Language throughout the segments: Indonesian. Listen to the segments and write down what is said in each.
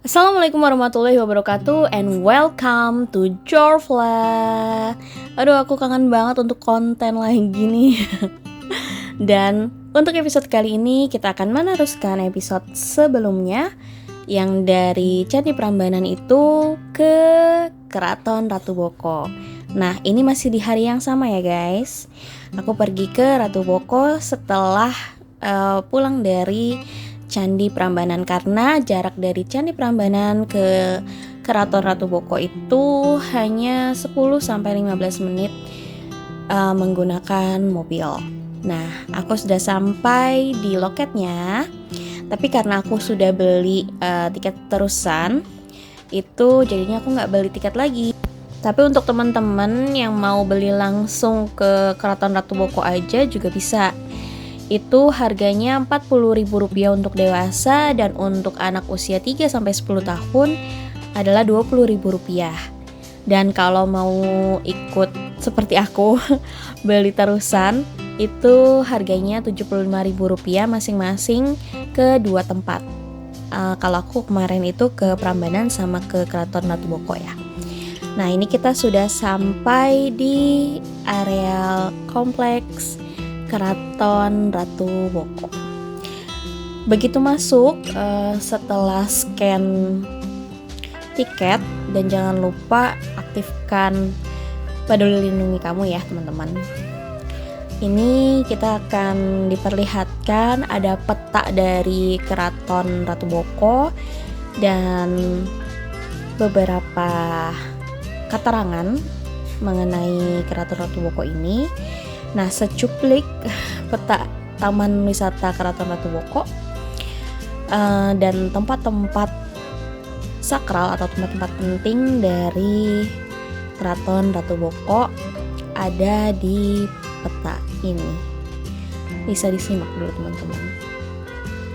Assalamualaikum warahmatullahi wabarakatuh and welcome to Jorvla. Aduh, aku kangen banget untuk konten lagi nih. Dan untuk episode kali ini kita akan meneruskan episode sebelumnya yang dari Candi Prambanan itu ke Keraton Ratu Boko. Nah, ini masih di hari yang sama ya guys. Aku pergi ke Ratu Boko setelah pulang dari Candi Prambanan, karena jarak dari Candi Prambanan ke Keraton Ratu Boko itu hanya 10-15 menit menggunakan mobil. Nah, aku sudah sampai di loketnya, tapi karena aku sudah beli tiket terusan, itu jadinya aku nggak beli tiket lagi. Tapi untuk teman-teman yang mau beli langsung ke Keraton Ratu Boko aja juga bisa. Itu harganya Rp40.000 untuk dewasa, dan untuk anak usia 3-10 tahun adalah Rp20.000. Dan kalau mau ikut seperti aku beli terusan itu harganya Rp75.000 masing-masing ke dua tempat. Kalau aku kemarin itu ke Prambanan sama ke Keraton Ratu Boko ya. Nah, ini kita sudah sampai di areal kompleks Keraton Ratu Boko. Begitu masuk, setelah scan tiket, dan jangan lupa aktifkan Peduli Lindungi kamu ya teman-teman. Ini kita akan diperlihatkan ada peta dari Keraton Ratu Boko dan beberapa keterangan mengenai Keraton Ratu Boko ini. Nah, secuplik peta Taman Wisata Keraton Ratu Boko dan tempat-tempat sakral atau tempat-tempat penting dari Keraton Ratu Boko ada di peta ini. Bisa disimak dulu teman-teman.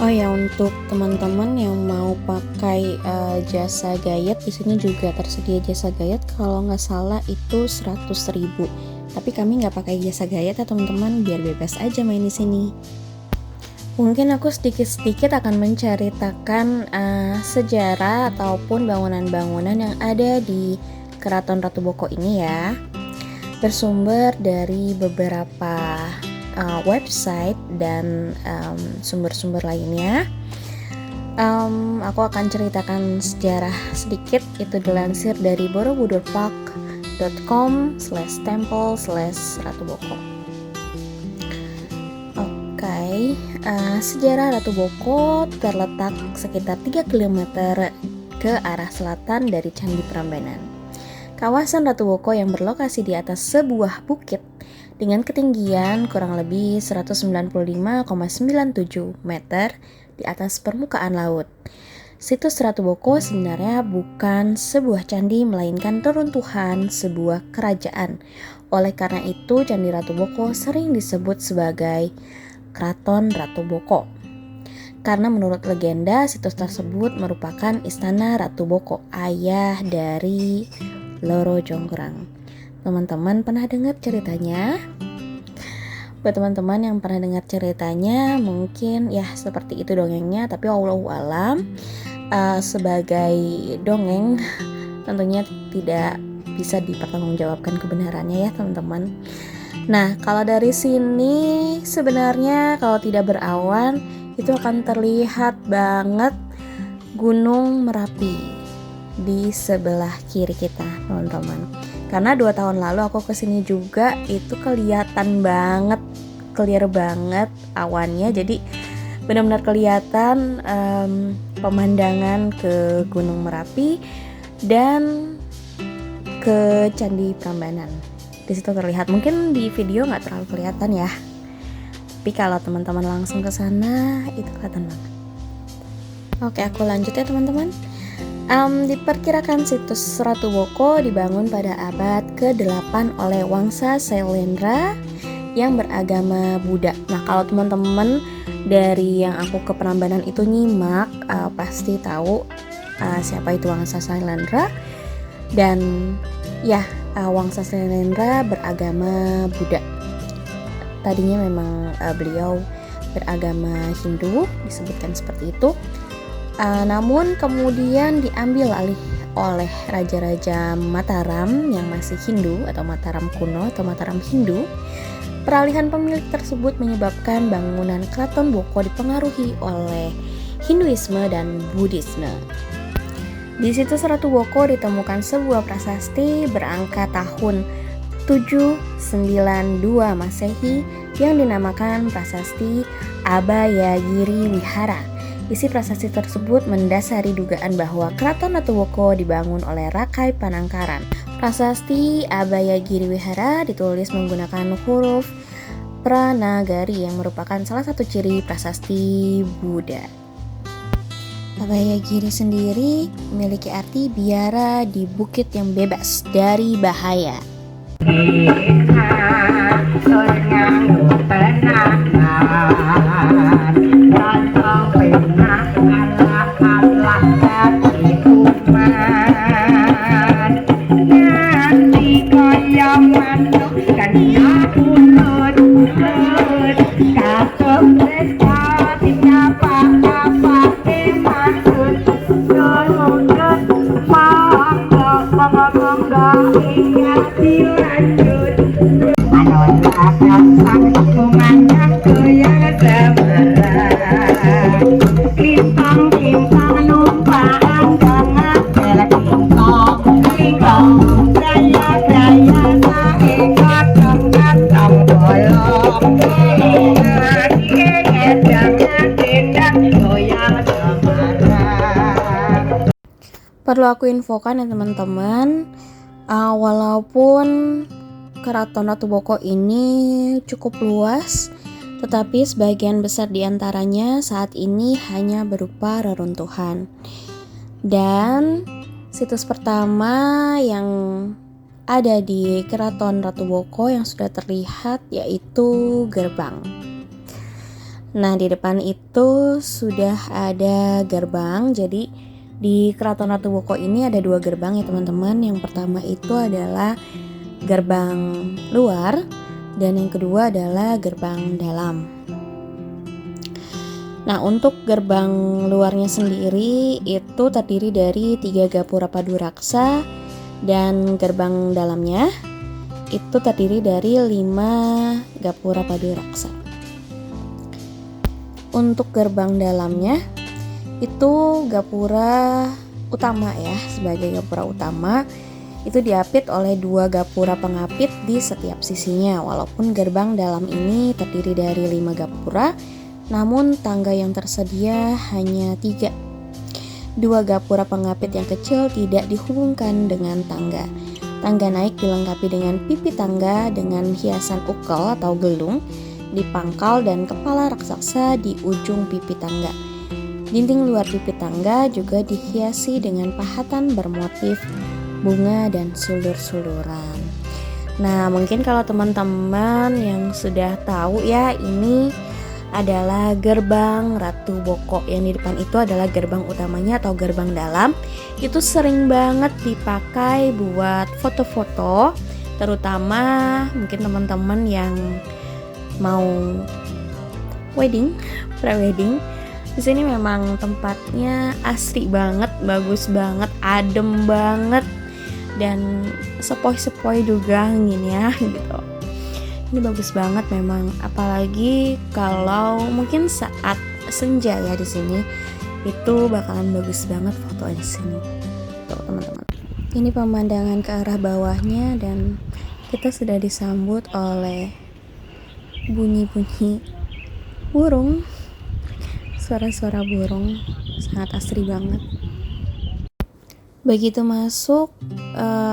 Oh ya, untuk teman-teman yang mau pakai jasa gayet, di sini juga tersedia jasa gayet. Kalau nggak salah itu 100.000. Tapi kami nggak pakai jasa gayet ya teman-teman, biar bebas aja main di sini. Mungkin aku sedikit-sedikit akan menceritakan sejarah ataupun bangunan-bangunan yang ada di Keraton Ratu Boko ini ya. Bersumber dari beberapa website dan sumber-sumber lainnya. Aku akan ceritakan sejarah sedikit, itu dilansir dari borobudur.com/temple/Ratu Boko. Oke, sejarah Ratu Boko terletak sekitar 3 km ke arah selatan dari Candi Prambanan. Kawasan Ratu Boko yang berlokasi di atas sebuah bukit dengan ketinggian kurang lebih 195,97 meter di atas permukaan laut. Situs Ratu Boko sebenarnya bukan sebuah candi, melainkan reruntuhan sebuah kerajaan. Oleh karena itu, Candi Ratu Boko sering disebut sebagai Keraton Ratu Boko. Karena menurut legenda, situs tersebut merupakan istana Ratu Boko, ayah dari Loro Jonggrang. Teman-teman pernah dengar ceritanya? Buat teman-teman yang pernah dengar ceritanya, mungkin ya seperti itu dongengnya, tapi wallahu alam. Sebagai dongeng tentunya tidak bisa dipertanggungjawabkan kebenarannya ya teman-teman. Nah, kalau dari sini sebenarnya kalau tidak berawan itu akan terlihat banget Gunung Merapi di sebelah kiri kita teman-teman. Karena 2 tahun lalu aku kesini juga, itu kelihatan banget, clear banget awannya, jadi benar-benar kelihatan pemandangan ke Gunung Merapi dan ke Candi Prambanan. Di situ terlihat, mungkin di video nggak terlalu kelihatan ya, tapi kalau teman-teman langsung ke sana itu kelihatan banget. Oke, aku lanjut ya teman-teman. Diperkirakan situs Ratu Boko dibangun pada abad ke-8 oleh Wangsa Sailendra yang beragama Buddha. Nah, kalau teman-teman dari yang aku ke Prambanan itu nyimak, pasti tahu siapa itu Wangsa Sailendra. Dan ya, Wangsa Sailendra beragama Buddha. Tadinya memang beliau beragama Hindu, disebutkan seperti itu. Namun kemudian diambil alih oleh Raja-Raja Mataram yang masih Hindu atau Mataram kuno atau Mataram Hindu. Peralihan pemilik tersebut menyebabkan bangunan Keraton Boko dipengaruhi oleh Hinduisme dan Buddhisme. Di situs Ratu Boko ditemukan sebuah prasasti berangka tahun 792 Masehi yang dinamakan Prasasti Abayagiri Wihara. Isi prasasti tersebut mendasari dugaan bahwa Keraton Ratu Boko dibangun oleh Rakai Panangkaran. Prasasti Abayagiri Wihara ditulis menggunakan huruf Pranagari yang merupakan salah satu ciri prasasti Buddha. Abayagiri sendiri memiliki arti biara di bukit yang bebas dari bahaya. Perlu aku infokan ya teman-teman, walaupun Keraton Ratu Boko ini cukup luas, tetapi sebagian besar diantaranya saat ini hanya berupa reruntuhan. Dan situs pertama yang ada di Keraton Ratu Boko yang sudah terlihat yaitu gerbang. Nah, di depan itu sudah ada gerbang, jadi di Keraton Ratu Boko ini ada dua gerbang ya teman-teman. Yang pertama itu adalah gerbang luar dan yang kedua adalah gerbang dalam. Nah, untuk gerbang luarnya sendiri itu terdiri dari 3 gapura paduraksa dan gerbang dalamnya itu terdiri dari 5 gapura paduraksa. Untuk gerbang dalamnya itu gapura utama ya, sebagai gapura utama itu diapit oleh 2 gapura pengapit di setiap sisinya. Walaupun gerbang dalam ini terdiri dari 5 gapura, namun tangga yang tersedia hanya 3. 2 gapura pengapit yang kecil tidak dihubungkan dengan tangga. Tangga naik dilengkapi dengan pipi tangga dengan hiasan ukel atau gelung di pangkal dan kepala raksasa di ujung pipi tangga. Dinding luar pipi tangga juga dihiasi dengan pahatan bermotif bunga dan sulur-suluran. Nah, mungkin kalau teman-teman yang sudah tahu ya, ini adalah gerbang Ratu Boko. Yang di depan itu adalah gerbang utamanya atau gerbang dalam. Itu sering banget dipakai buat foto-foto, terutama mungkin teman-teman yang mau wedding, pre-wedding. Di sini memang tempatnya asri banget, bagus banget, adem banget, dan sepoi-sepoi juga anginnya gitu. Ini bagus banget memang, apalagi kalau mungkin saat senja ya di sini, itu bakalan bagus banget foto di sini. Tuh teman-teman. Ini pemandangan ke arah bawahnya dan kita sudah disambut oleh bunyi-bunyi burung. Suara-suara burung sangat asri banget. Begitu masuk,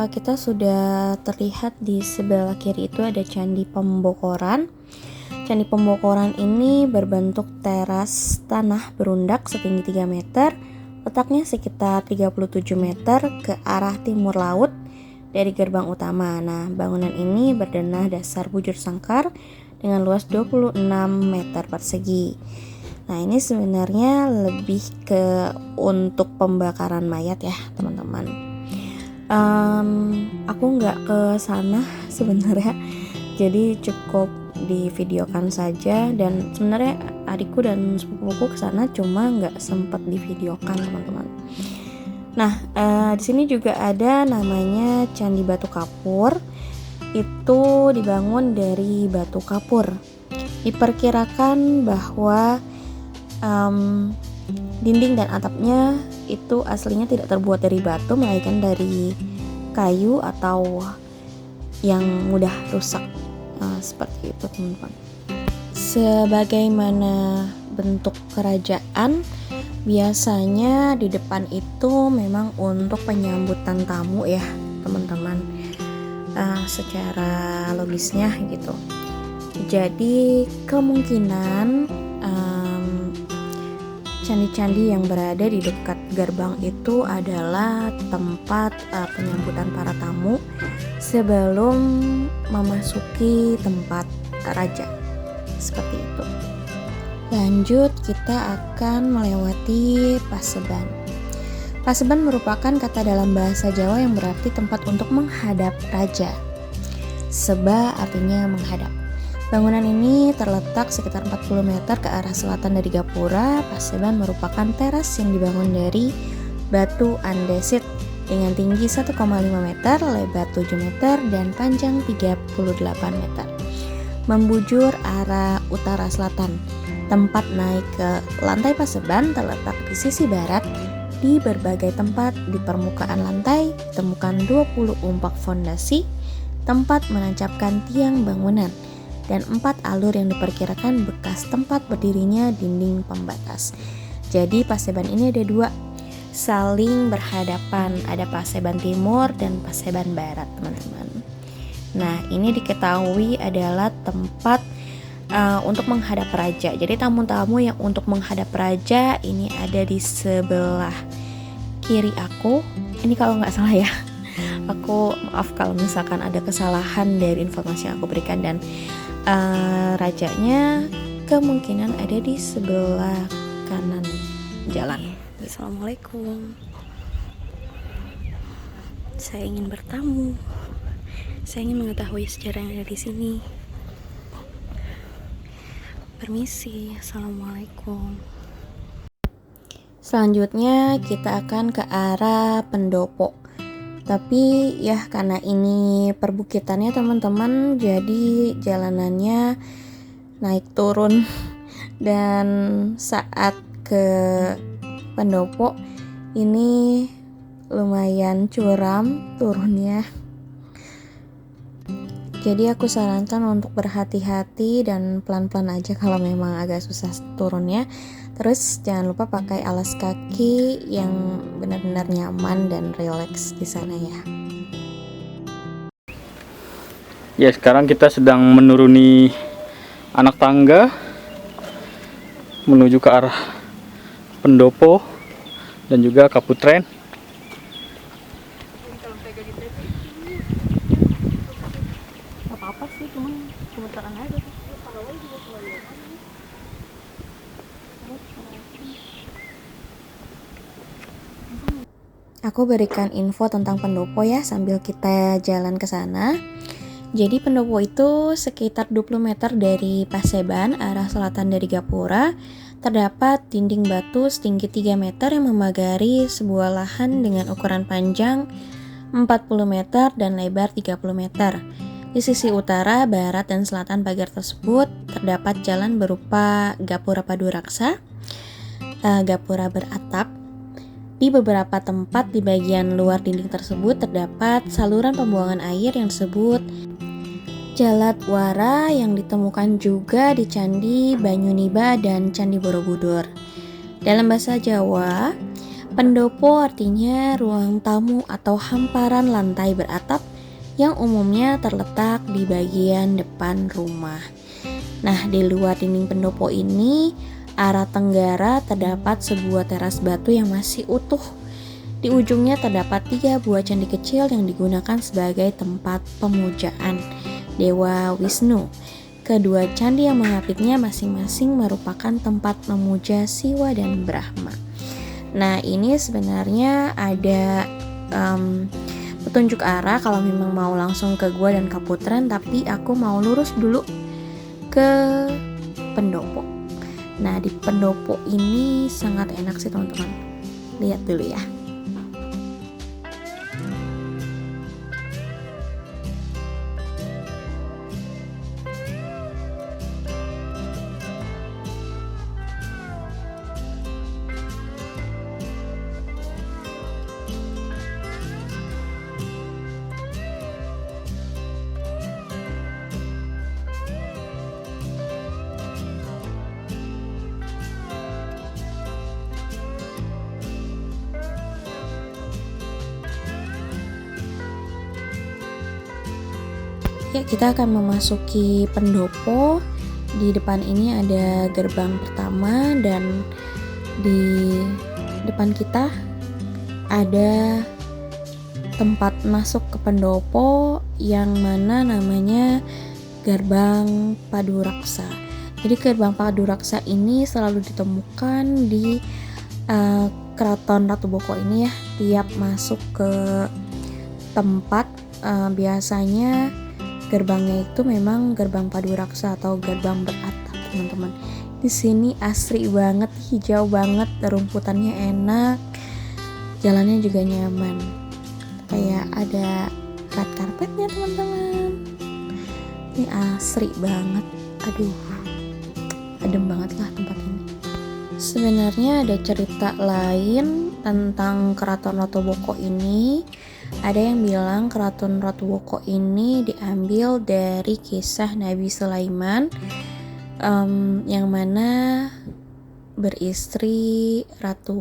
kita sudah terlihat di sebelah kiri itu ada Candi Pembokoran. Candi Pembokoran ini berbentuk teras tanah berundak setinggi 3 meter, Letaknya sekitar 37 meter ke arah timur laut dari gerbang utama. Nah, bangunan ini berdenah dasar bujur sangkar dengan luas 26 meter persegi. Nah, ini sebenarnya lebih ke untuk pembakaran mayat ya, teman-teman. Aku nggak ke sana sebenarnya, jadi cukup divideokan saja. Dan sebenarnya adikku dan sepupuku ke sana, cuma nggak sempat divideokan, teman-teman. Nah, di sini juga ada namanya Candi Batu Kapur. Itu dibangun dari batu kapur. Diperkirakan bahwa dinding dan atapnya itu aslinya tidak terbuat dari batu, melainkan dari kayu atau yang mudah rusak. Seperti itu, teman-teman. Sebagaimana bentuk kerajaan, biasanya di depan itu memang untuk penyambutan tamu ya, teman-teman. Secara logisnya gitu. Jadi kemungkinan candi-candi yang berada di dekat gerbang itu adalah tempat penyambutan para tamu sebelum memasuki tempat raja. Seperti itu. Lanjut, kita akan melewati Paseban. Paseban merupakan kata dalam bahasa Jawa yang berarti tempat untuk menghadap raja. Seba artinya menghadap. Bangunan ini terletak sekitar 40 meter ke arah selatan dari Gapura. Paseban merupakan teras yang dibangun dari batu andesit dengan tinggi 1,5 meter, lebar 7 meter, dan panjang 38 meter. Membujur arah utara selatan. Tempat naik ke lantai Paseban terletak di sisi barat. Di berbagai tempat di permukaan lantai ditemukan 20 umpak fondasi, tempat menancapkan tiang bangunan, dan 4 alur yang diperkirakan bekas tempat berdirinya dinding pembatas. Jadi Paseban ini ada 2, saling berhadapan. Ada Paseban Timur dan Paseban Barat, teman-teman. Nah, ini diketahui adalah tempat untuk menghadap raja. Jadi tamu-tamu yang untuk menghadap raja ini ada di sebelah kiri aku. Ini kalau nggak salah ya. Aku maaf kalau misalkan ada kesalahan dari informasi yang aku berikan. Dan rajanya kemungkinan ada di sebelah kanan jalan. Assalamualaikum. Saya ingin bertamu. Saya ingin mengetahui sejarah yang ada di sini. Permisi, assalamualaikum. Selanjutnya kita akan ke arah pendopo. Tapi ya karena ini perbukitannya, teman-teman, jadi jalanannya naik turun. Dan saat ke pendopo ini lumayan curam turunnya. Jadi aku sarankan untuk berhati-hati dan pelan-pelan aja kalau memang agak susah turunnya. Terus jangan lupa pakai alas kaki yang benar-benar nyaman dan rileks di sana ya. Ya, sekarang kita sedang menuruni anak tangga menuju ke arah pendopo dan juga Kaputren. Apa sih, cuman kebutaran aja. Aku berikan info tentang pendopo ya sambil kita jalan ke sana. Jadi pendopo itu sekitar 20 meter dari Paseban, arah selatan dari Gapura. Terdapat dinding batu setinggi 3 meter yang memagari sebuah lahan dengan ukuran panjang 40 meter dan lebar 30 meter. Di sisi utara, barat, dan selatan pagar tersebut terdapat jalan berupa gapura paduraksa, gapura beratap. Di beberapa tempat di bagian luar dinding tersebut terdapat saluran pembuangan air yang disebut Jaladwara yang ditemukan juga di Candi Banyuniba dan Candi Borobudur. Dalam bahasa Jawa, pendopo artinya ruang tamu atau hamparan lantai beratap yang umumnya terletak di bagian depan rumah. Nah, di luar dinding pendopo ini arah tenggara terdapat sebuah teras batu yang masih utuh. Di ujungnya terdapat 3 buah candi kecil yang digunakan sebagai tempat pemujaan Dewa Wisnu. Kedua candi yang mengapitnya masing-masing merupakan tempat memuja Siwa dan Brahma. Nah, ini sebenarnya ada petunjuk arah kalau memang mau langsung ke gua dan Kaputren, tapi aku mau lurus dulu ke pendopo. Nah, di pendopo ini sangat enak sih teman-teman. Lihat dulu ya. Ya, kita akan memasuki pendopo. Di depan ini ada gerbang pertama dan di depan kita ada tempat masuk ke pendopo yang mana namanya gerbang Paduraksa. Jadi gerbang Paduraksa ini selalu ditemukan di Keraton Ratu Boko ini ya. Tiap masuk ke tempat biasanya gerbangnya itu memang gerbang Paduraksa atau gerbang beratap, teman-teman. Di sini asri banget, hijau banget, rumputannya enak, jalannya juga nyaman. Kayak ada red carpetnya, teman-teman. Ini asri banget. Aduh, adem banget lah tempat ini. Sebenarnya ada cerita lain tentang Keraton Ratu Boko ini. Ada yang bilang Keraton Ratu Boko ini diambil dari kisah Nabi Sulaiman yang mana beristri Ratu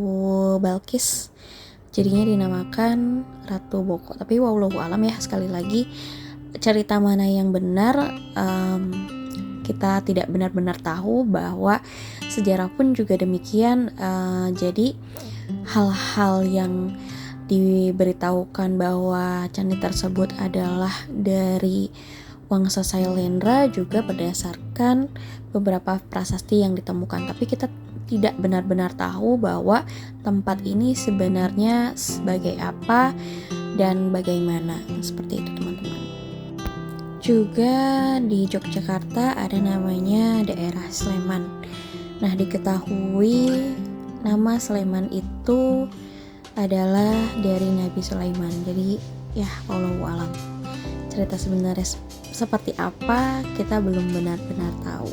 Balkis, jadinya dinamakan Ratu Boko. Tapi wallahu alam ya, sekali lagi cerita mana yang benar kita tidak benar-benar tahu, bahwa sejarah pun juga demikian. Jadi hal-hal yang diberitahukan bahwa candi tersebut adalah dari Wangsa Sailendra juga berdasarkan beberapa prasasti yang ditemukan, tapi kita tidak benar-benar tahu bahwa tempat ini sebenarnya sebagai apa dan bagaimana. Seperti itu teman-teman. Juga di Yogyakarta ada namanya daerah Sleman. Nah, diketahui nama Sleman itu adalah dari Nabi Sulaiman. Jadi ya wallahu alam, cerita sebenarnya seperti apa kita belum benar-benar tahu.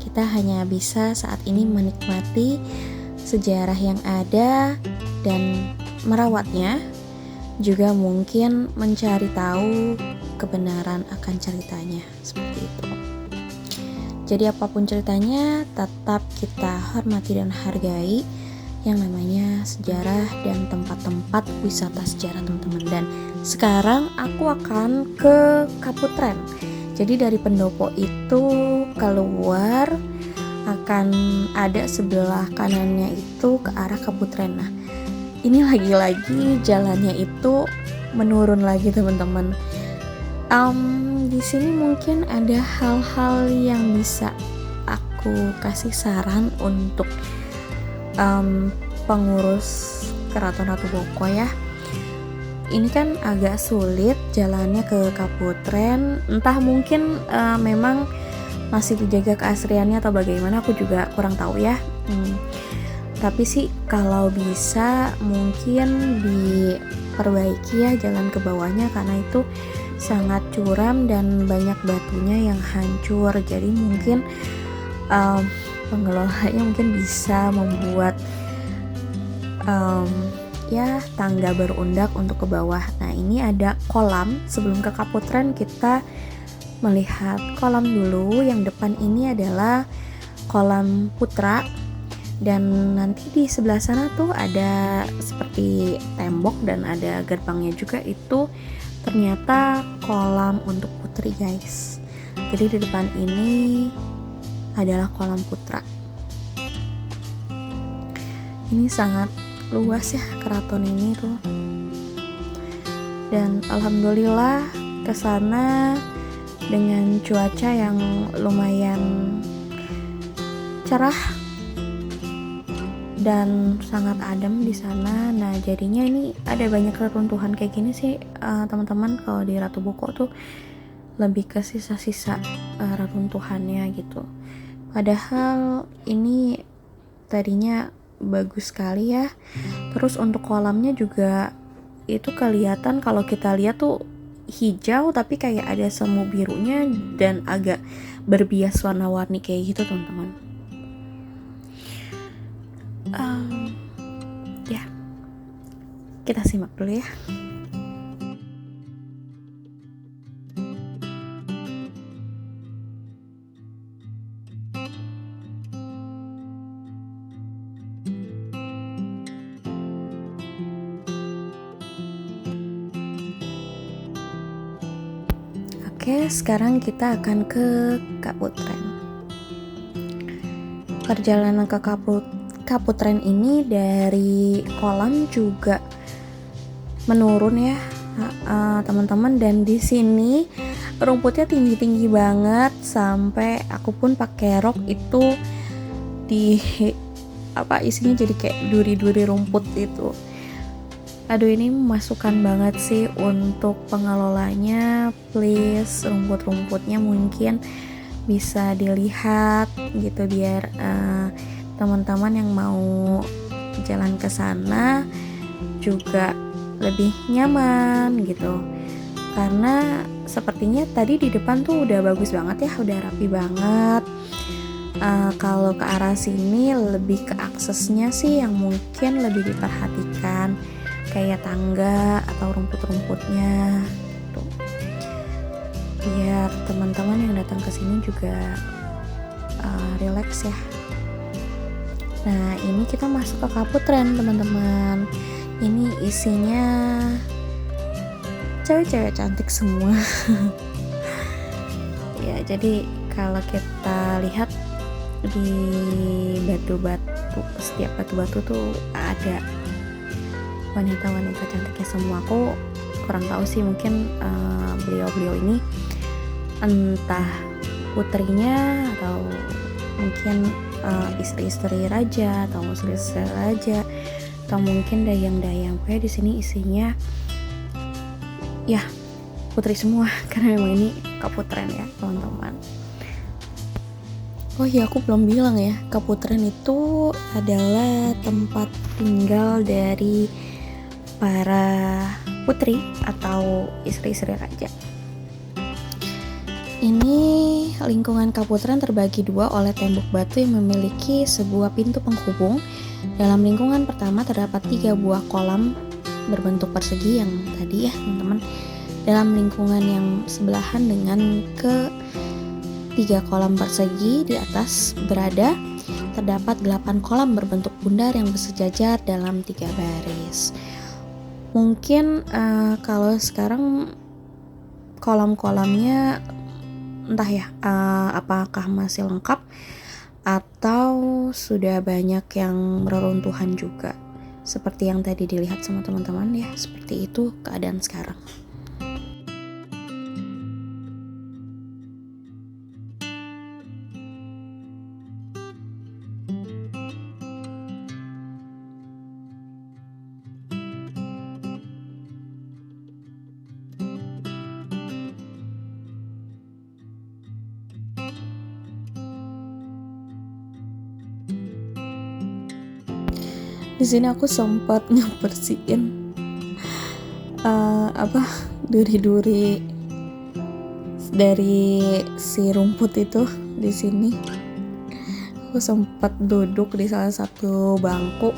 Kita hanya bisa saat ini menikmati sejarah yang ada dan merawatnya, juga mungkin mencari tahu kebenaran akan ceritanya, seperti itu. Jadi apapun ceritanya, tetap kita hormati dan hargai yang namanya sejarah dan tempat-tempat wisata sejarah, teman-teman. Dan sekarang aku akan ke Kaputren. Jadi dari pendopo itu keluar akan ada sebelah kanannya itu ke arah Kaputren. Nah, ini lagi-lagi jalannya itu menurun lagi, teman-teman. Di sini mungkin ada hal-hal yang bisa aku kasih saran untuk pengurus Keraton Ratu Boko ya. Ini kan agak sulit jalannya ke Kaputren, entah mungkin memang masih dijaga keasriannya atau bagaimana, aku juga kurang tahu ya. Tapi sih kalau bisa mungkin diperbaiki ya jalan ke bawahnya, karena itu sangat curam dan banyak batunya yang hancur. Jadi mungkin pengelolanya mungkin bisa membuat ya tangga berundak untuk ke bawah. Nah, ini ada kolam. Sebelum ke Kaputren kita melihat kolam dulu. Yang depan ini adalah kolam Putra, dan nanti di sebelah sana tuh ada seperti tembok dan ada gerbangnya juga. Itu ternyata kolam untuk putri, guys. Jadi di depan ini adalah kolam Putra. Ini sangat luas ya keraton ini tuh. Dan alhamdulillah kesana dengan cuaca yang lumayan cerah dan sangat adem di sana. Nah jadinya ini ada banyak reruntuhan kayak gini sih teman-teman. Kalau di Ratu Boko tuh lebih ke sisa-sisa reruntuhannya gitu. Padahal ini tadinya bagus sekali ya. Terus untuk kolamnya juga itu kelihatan, kalau kita lihat tuh hijau tapi kayak ada semu birunya dan agak berbias warna-warni kayak gitu teman-teman. Ya, kita simak dulu ya. Oke, sekarang kita akan ke Kaputren. Perjalanan ke Kaputren ini dari kolam juga menurun ya, teman-teman. Dan di sini rumputnya tinggi-tinggi banget sampai aku pun pakai rok itu di isinya jadi kayak duri-duri rumput itu. Aduh, ini masukan banget sih untuk pengelolanya, please rumput-rumputnya mungkin bisa dilihat gitu biar teman-teman yang mau jalan ke sana juga lebih nyaman gitu. Karena sepertinya tadi di depan tuh udah bagus banget ya, udah rapi banget. Kalau ke arah sini lebih ke aksesnya sih yang mungkin lebih diperhatikan, kayak tangga atau rumput-rumputnya tuh. Biar teman-teman yang datang ke sini juga relax ya. Nah, ini kita masuk ke Kaputren, teman-teman. Ini isinya cewek-cewek cantik semua. Ya, jadi kalau kita lihat di batu-batu, setiap batu-batu tuh ada wanita-wanita cantiknya semua. Aku kurang tahu sih, mungkin beliau-beliau ini entah putrinya atau mungkin istri-istri raja atau istri raja atau mungkin dayang-dayang. Pokoknya di sini isinya ya putri semua karena memang ini Kaputren ya teman-teman. Oh iya, aku belum bilang ya, Kaputren itu adalah tempat tinggal dari para putri atau istri-istri raja. Ini lingkungan Kaputren terbagi dua oleh tembok batu yang memiliki sebuah pintu penghubung. Dalam lingkungan pertama terdapat 3 buah kolam berbentuk persegi yang tadi ya teman-teman. Dalam lingkungan yang sebelahan dengan ke-3 kolam persegi di atas berada terdapat 8 kolam berbentuk bundar yang bersejajar dalam 3 baris. Mungkin kalau sekarang kolam-kolamnya entah ya apakah masih lengkap atau sudah banyak yang reruntuhan juga. Seperti yang tadi dilihat sama teman-teman ya, seperti itu keadaan sekarang. Di sini aku sempat ngebersihin duri-duri dari si rumput itu. Di sini aku sempat duduk di salah satu bangku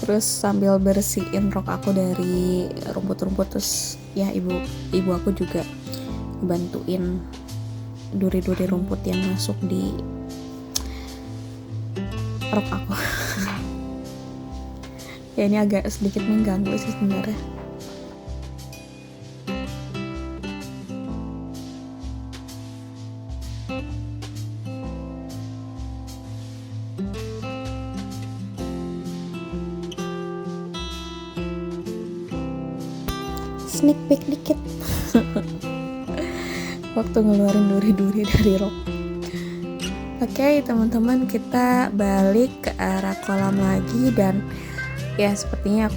terus sambil bersihin rok aku dari rumput-rumput. Terus ya ibu aku juga bantuin duri-duri rumput yang masuk di rok aku. Ya ini agak sedikit mengganggu sih sebenarnya. sneak peek dikit waktu ngeluarin duri-duri dari rok. Oke teman-teman, kita balik ke arah kolam lagi, dan ya sepertinya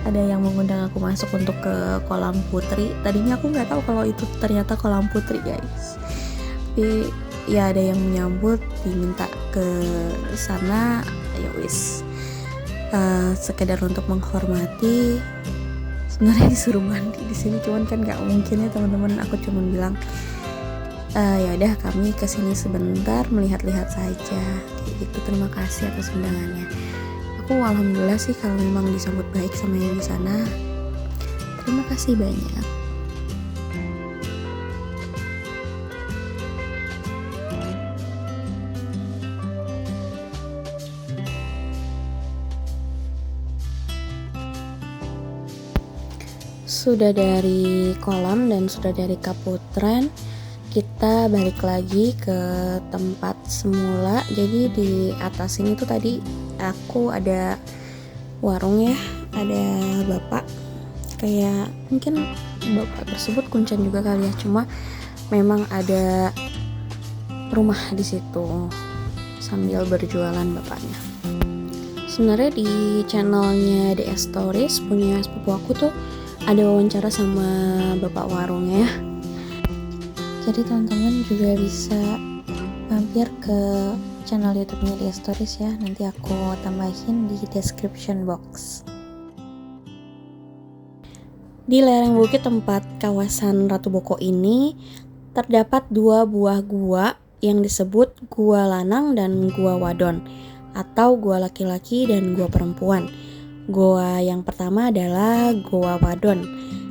ada yang mengundang aku masuk untuk ke kolam putri. Tadinya aku nggak tahu kalau itu ternyata kolam putri guys, tapi ya ada yang menyambut, diminta ke sana, ya wis. Sekedar untuk menghormati. Sebenarnya disuruh mandi di sini, cuman kan nggak mungkin ya teman-teman. Aku cuman bilang ya udah kami kesini sebentar melihat-lihat saja kayak gitu. Terima kasih atas undangannya. Aku alhamdulillah sih kalau memang disambut baik sama yang di sana. Terima kasih banyak. Sudah dari kolam dan sudah dari Kaputren, kita balik lagi ke tempat semula. Jadi di atas ini tuh tadi aku ada warung ya, ada bapak, kayak mungkin bapak tersebut kuncen juga kali ya, cuma memang ada rumah di situ sambil berjualan bapaknya. Sebenarnya di channelnya DS Stories punya sepupu aku tuh ada wawancara sama bapak warungnya. Jadi teman-teman juga bisa mampir ke channel YouTube-nya DS Stories ya. Nanti aku tambahin di description box. Di lereng bukit tempat kawasan Ratu Boko ini terdapat 2 buah gua yang disebut Gua Lanang dan Gua Wadon, atau gua laki-laki dan gua perempuan. Gua yang pertama adalah Gua Wadon,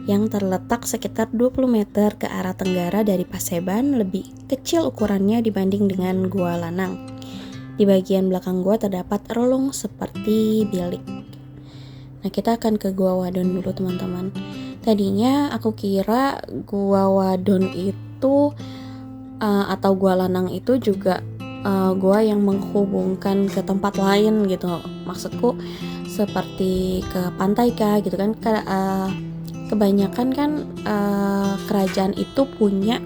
yang terletak sekitar 20 meter ke arah tenggara dari Paseban, lebih kecil ukurannya dibanding dengan Gua Lanang. Di bagian belakang gua terdapat relung seperti bilik. Nah, kita akan ke Gua Wadon dulu teman-teman. Tadinya aku kira Gua Wadon itu atau Gua Lanang itu juga gua yang menghubungkan ke tempat lain gitu. Maksudku seperti ke pantai kah gitu kan. Kebanyakan kan kerajaan itu punya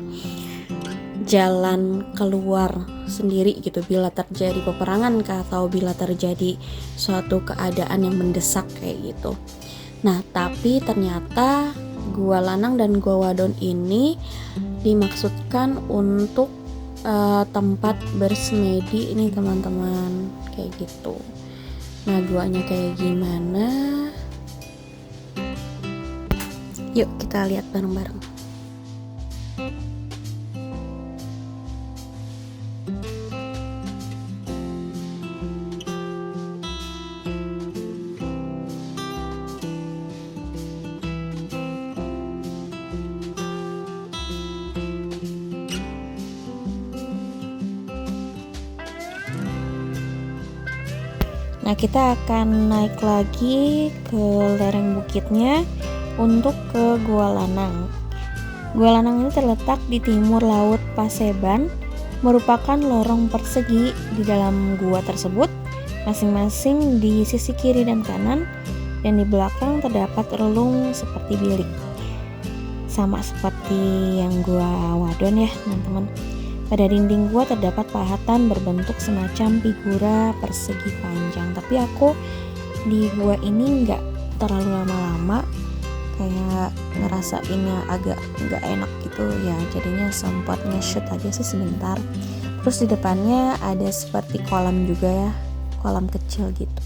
jalan keluar sendiri gitu bila terjadi peperangan kah, atau bila terjadi suatu keadaan yang mendesak kayak gitu. Nah, tapi ternyata Gua Lanang dan Gua Wadon ini dimaksudkan untuk tempat bersemedi ini teman-teman, kayak gitu. Nah, guanya kayak gimana? Yuk kita lihat bareng-bareng. Nah, kita akan naik lagi ke lereng bukitnya untuk ke Gua Lanang. Gua Lanang ini terletak di timur laut Paseban, merupakan lorong persegi di dalam gua tersebut, masing-masing di sisi kiri dan kanan, dan di belakang terdapat relung seperti bilik. Sama seperti yang Gua Wadon ya teman-teman. Pada dinding gua terdapat pahatan berbentuk semacam figura persegi panjang. Tapi aku di gua ini nggak terlalu lama-lama, kayak ngerasainnya agak nggak enak gitu ya. Jadinya sempat nge-shoot aja sih sebentar. Terus di depannya ada seperti kolam juga ya, kolam kecil gitu.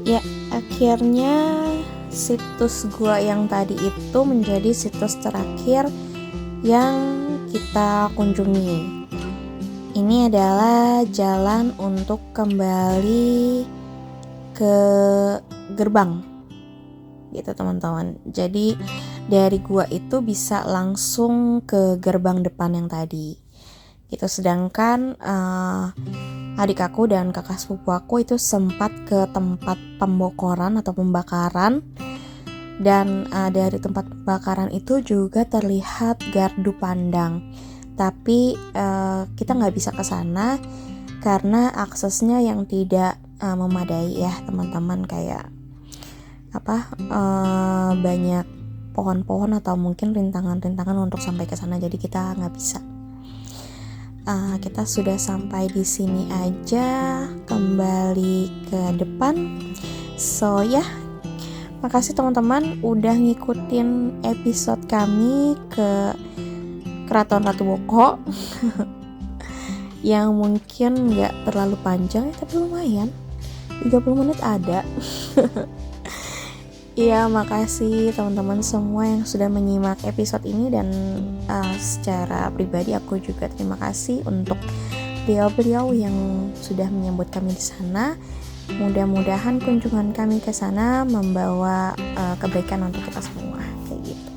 Ya, akhirnya situs gua yang tadi itu menjadi situs terakhir yang kita kunjungi. Ini adalah jalan untuk kembali ke gerbang gitu teman-teman. Jadi dari gua itu bisa langsung ke gerbang depan yang tadi gitu. Sedangkan adik aku dan kakak sepupu aku itu sempat ke tempat pembakaran atau pembakaran, dan dari tempat pembakaran itu juga terlihat gardu pandang, tapi kita nggak bisa ke sana karena aksesnya yang tidak memadai ya teman-teman, kayak banyak pohon-pohon atau mungkin rintangan-rintangan untuk sampai ke sana, jadi kita nggak bisa. Kita sudah sampai di sini aja, kembali ke depan. So ya, makasih teman-teman udah ngikutin episode kami ke Keraton Ratu Boko yang mungkin nggak terlalu panjang ya, tapi lumayan 30 menit ada. Iya, makasih teman-teman semua yang sudah menyimak episode ini, dan secara pribadi aku juga terima kasih untuk beliau-beliau yang sudah menyambut kami di sana. Mudah-mudahan kunjungan kami ke sana membawa kebaikan untuk kita semua, kayak gitu.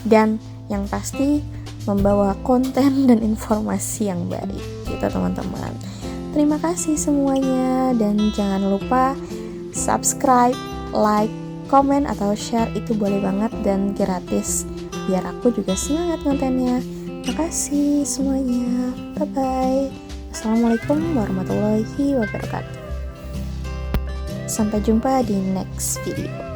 Dan yang pasti membawa konten dan informasi yang baik, gitu teman-teman. Terima kasih semuanya, dan jangan lupa subscribe, like, komen atau share, itu boleh banget dan gratis biar aku juga semangat kontennya. Makasih semuanya, bye bye. Assalamualaikum warahmatullahi wabarakatuh. Sampai jumpa di next video.